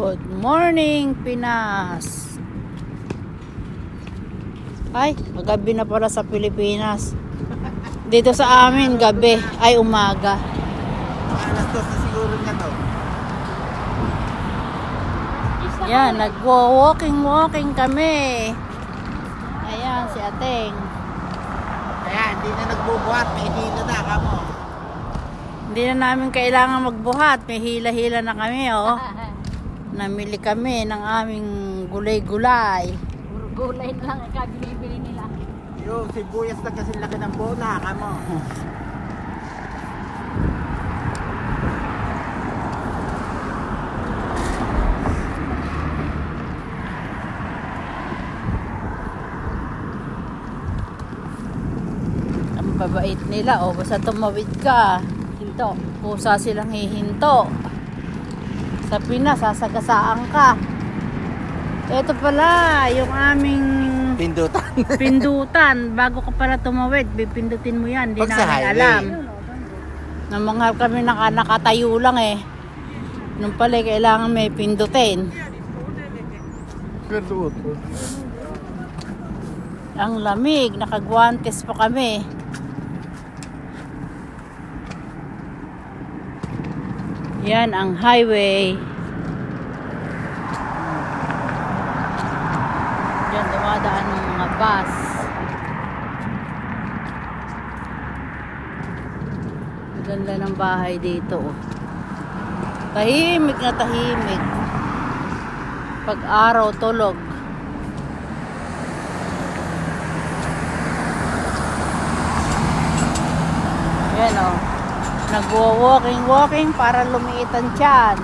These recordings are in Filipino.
Good morning, Pinas. Ay, gabi na pala sa Pilipinas. Dito sa amin, gabi. Ay, umaga. Alas 2 na siguro niya to. Yan, nagwo-walking kami. Ayan, si Ateng. Kaya hindi na nagbubuhat, may hila na kamo. Hindi na namin kailangan magbuhat. May hila-hila na kami, oh. Namili kami ng aming gulay-gulay. Puro gulay na lang ang binibili nila. Yung sibuyas na kasi laki ng bola kamo. Ang babait nila, oh. Basta tumawid ka. Hinto. Kusa silang hihinto. Sa Pinas, sasagasaan ka. Ito pala, yung aming Pindutan. pindutan. Bago ka pala tumawid, pipindutin mo yan. Hindi Pag sa namin highway. alam. Nang mga kami nakatayo lang eh. Nung pala, kailangan may pindutin. Ang lamig, nakagwantes pa kami. Yan ang highway. Diyan dumadaan ng mga bus. Ang ganda ng bahay dito. Oh. Tahimik na tahimik. Pag araw tulog. Yan oh. Nagwo-walking para lumiitan tiyan.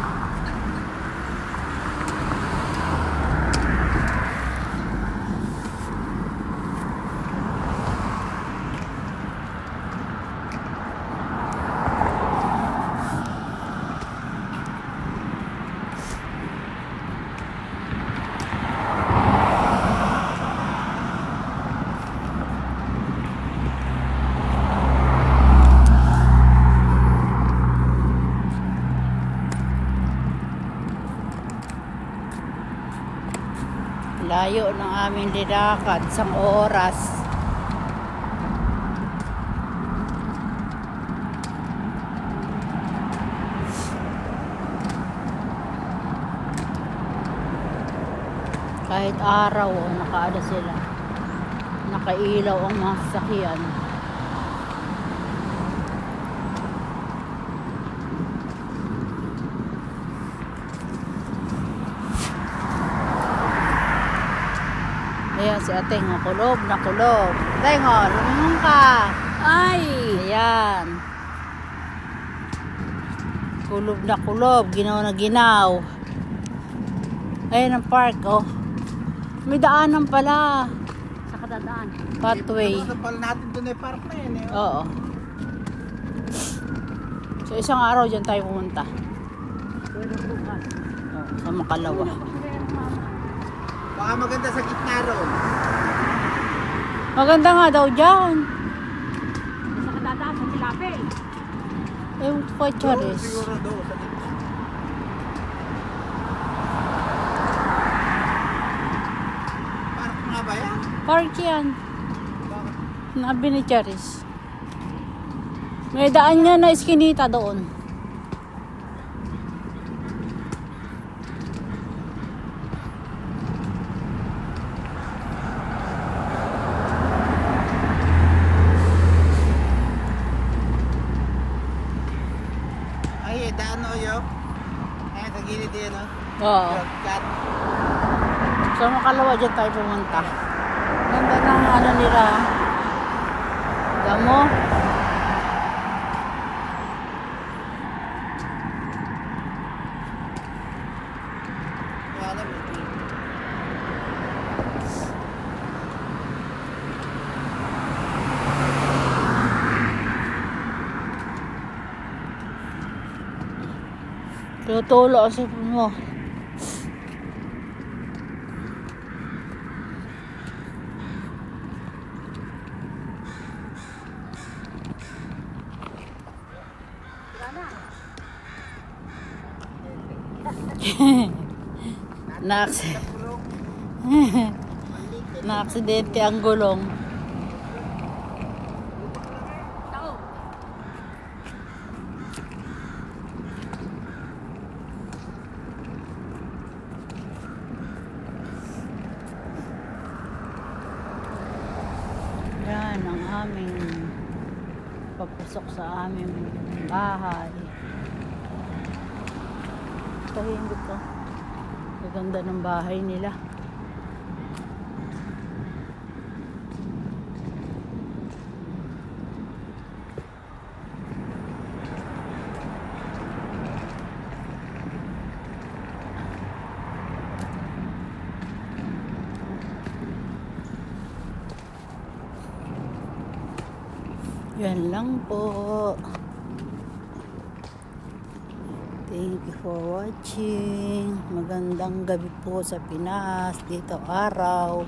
Layo ng aming nilakad, 1 oras. Kahit araw, nakaada sila. Nakailaw ang mga sasakyan. Ayan si Ateng, kulob na kulob. Ateng, lumingon ka. Ay! Ayan. Kulob na kulob, ginaw na ginaw. Ayan ang park, oh. May daanan pala. Sa kadadaan. Pathway. Ano pala natin doon ay park na yan eh. Oo. So isang araw dyan tayo pumunta. Pwede bukas. Oh, sa Makalawa. Baka maganda sa gitna ron. Maganda nga daw dyan. Sa kadadaan, sa Tilapil. Ewan ko kay Charis. Siguro doon sa gitna. Park nga ba yan? Park yan. Bakit? Nabi ni Charis. May daan niya na iskinita doon. Ay, daan o yun. Ay, sa gilid yan o. Oo. Cut. Sa Makalawa dyan tayo pumunta. Ganda ng ano nila. Damo. Kaya alam mo. Tutulo sa mo. Purong. Na-aksidente ang gulong. Tao. Yan ang aming papasok sa aming bahay. Tahimik ko. Maganda ng bahay nila. Yan lang po. Thank you for watching. Magandang gabi po sa Pinas. Dito araw.